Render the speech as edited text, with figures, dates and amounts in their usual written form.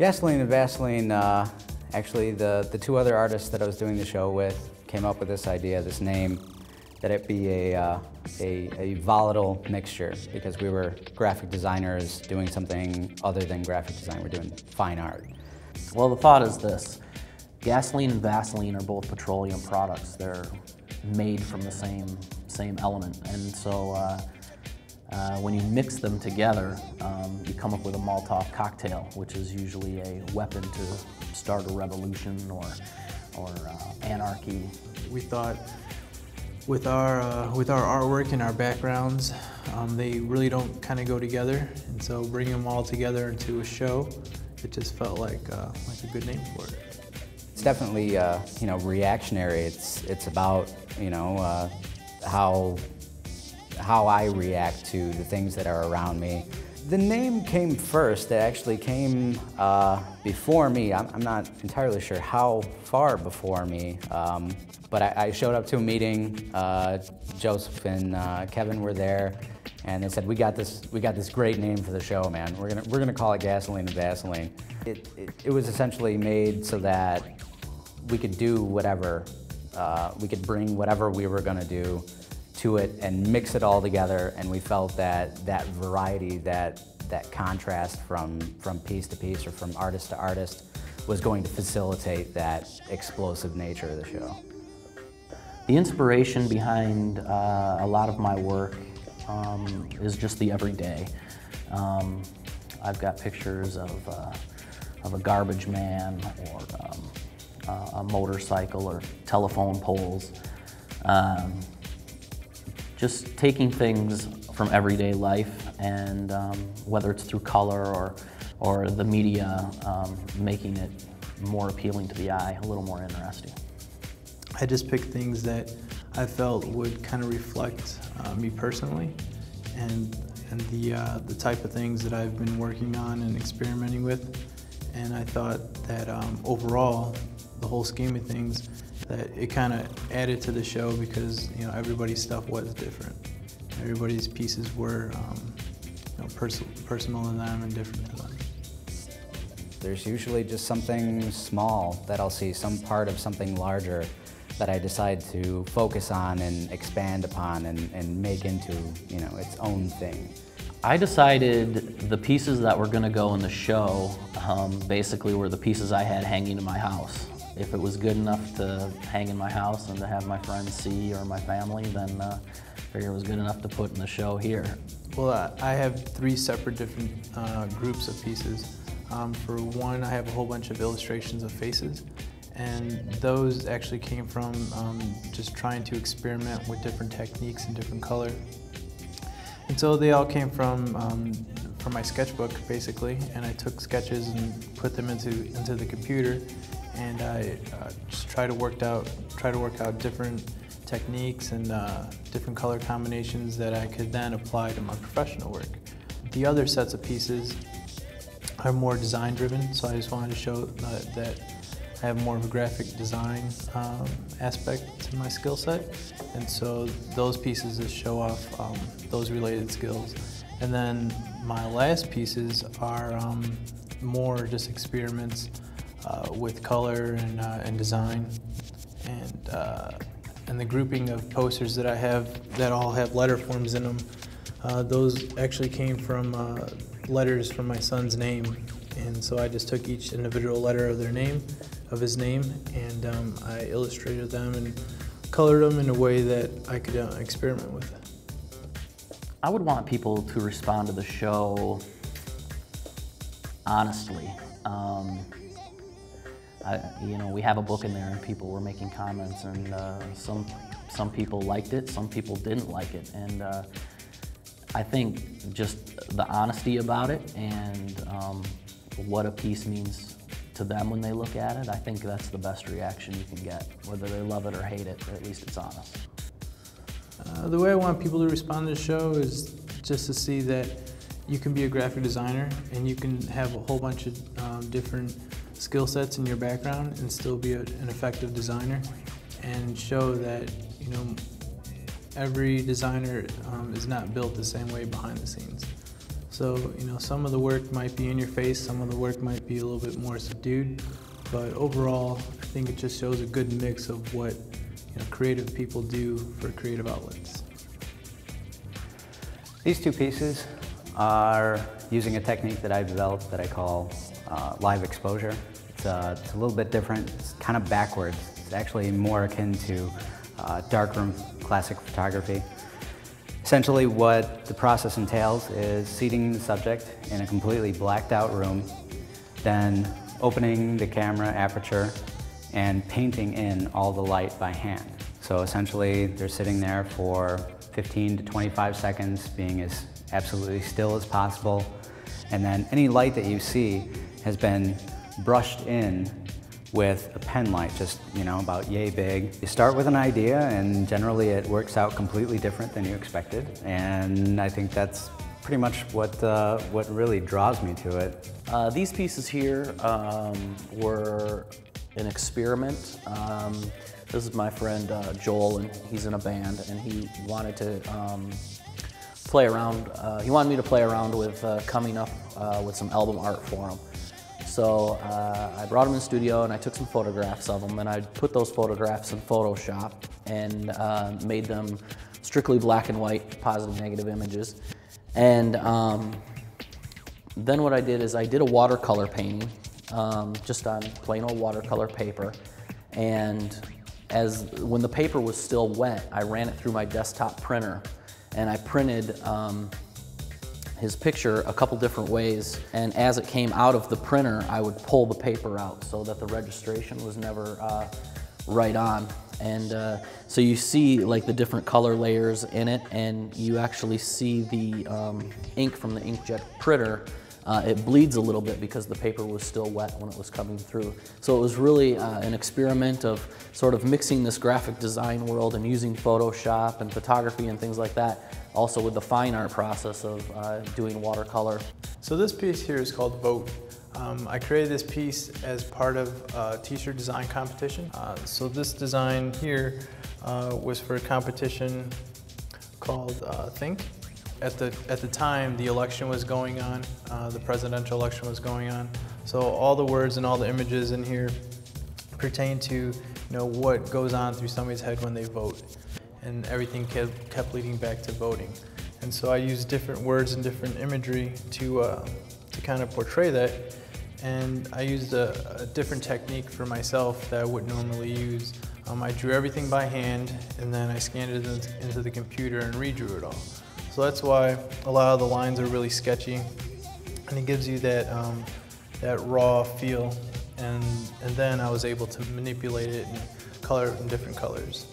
Gasoline and Vaseline, actually the two other artists that I was doing the show with came up with this idea, this name, that it be a volatile mixture, because we were graphic designers doing something other than graphic design. We're doing fine art. Well, the thought is this. Gasoline and Vaseline are both petroleum products. They're made from the same element. And so when you mix them together, you come up with a Molotov cocktail, which is usually a weapon to start a revolution or anarchy. We thought with our artwork and our backgrounds, they really don't kind of go together, and so bringing them all together into a show, it just felt like a good name for it. It's definitely reactionary. It's about how I react to the things that are around me. The name came first. It actually came before me. I'm not entirely sure how far before me, but I showed up to a meeting. Joseph and Kevin were there, and they said, "We got this great name for the show, man. We're gonna call it Gasoline and Vaseline." It was essentially made so that we could do whatever, we could bring whatever we were gonna do to it and mix it all together, and we felt that variety, that contrast from piece to piece or from artist to artist was going to facilitate that explosive nature of the show. The inspiration behind a lot of my work is just the everyday. I've got pictures of a garbage man or a motorcycle or telephone poles. Just taking things from everyday life, and whether it's through color or the media, making it more appealing to the eye, a little more interesting. I just picked things that I felt would kind of reflect me personally, and the type of things that I've been working on and experimenting with. And I thought that overall, the whole scheme of things, that it kind of added to the show, because everybody's stuff was different. Everybody's pieces were personal to them and different to them. There's usually just something small that I'll see, some part of something larger that I decide to focus on and expand upon and make into its own thing. I decided the pieces that were going to go in the show basically were the pieces I had hanging in my house. If it was good enough to hang in my house and to have my friends see, or my family, then I figured it was good enough to put in the show here. Well, I have three separate different groups of pieces. For one, I have a whole bunch of illustrations of faces, and those actually came from just trying to experiment with different techniques and different color. And so they all came from my sketchbook, basically, and I took sketches and put them into the computer, and I just try to work out different techniques and different color combinations that I could then apply to my professional work. The other sets of pieces are more design driven, so I just wanted to show that I have more of a graphic design aspect to my skill set, and so those pieces just show off those related skills. And then my last pieces are more just experiments with color and design, and the grouping of posters that I have that all have letter forms in them. Those actually came from letters from my son's name, and so I just took each individual letter of his name, and I illustrated them and colored them in a way that I could experiment with. I would want people to respond to the show honestly. We have a book in there, and people were making comments, and some people liked it, some people didn't like it, and I think just the honesty about it and what a piece means to them when they look at it, I think that's the best reaction you can get, whether they love it or hate it, or at least it's honest. The way I want people to respond to the show is just to see that you can be a graphic designer and you can have a whole bunch of different skill sets in your background and still be an effective designer, and show that every designer is not built the same way behind the scenes. So, you know, some of the work might be in your face, some of the work might be a little bit more subdued, but overall, I think it just shows a good mix of what, you know, creative people do for creative outlets. These two pieces are using a technique that I've developed that I call live exposure. It's a little bit different, it's kind of backwards. It's actually more akin to darkroom classic photography. Essentially what the process entails is seating the subject in a completely blacked out room, then opening the camera aperture and painting in all the light by hand. So essentially they're sitting there for 15 to 25 seconds, being as absolutely still as possible, and then any light that you see has been brushed in with a pen light, just, you know, about yay big. You start with an idea and generally it works out completely different than you expected, and I think that's pretty much what really draws me to it. These pieces here were an experiment. This is my friend Joel, and he's in a band, and he wanted to play around. He wanted me to play around with coming up with some album art for him. So I brought him in the studio and I took some photographs of him, and I put those photographs in Photoshop and made them strictly black and white, positive, negative images. And then what I did is I did a watercolor painting just on plain old watercolor paper. And when the paper was still wet, I ran it through my desktop printer and I printed his picture a couple different ways, and as it came out of the printer, I would pull the paper out so that the registration was never right on. And so you see like the different color layers in it, and you actually see the ink from the inkjet printer. It bleeds a little bit because the paper was still wet when it was coming through. So it was really an experiment of sort of mixing this graphic design world and using Photoshop and photography and things like that, also with the fine art process of doing watercolor. So this piece here is called Vote. I created this piece as part of a t-shirt design competition. So this design here was for a competition called Think. At the time, the election was going on, the presidential election was going on. So all the words and all the images in here pertain to, you know, what goes on through somebody's head when they vote. And everything kept leading back to voting. And so I used different words and different imagery to kind of portray that. And I used a different technique for myself that I wouldn't normally use. I drew everything by hand, and then I scanned it into the computer and redrew it all. So that's why a lot of the lines are really sketchy, and it gives you that raw feel. And then I was able to manipulate it and color it in different colors.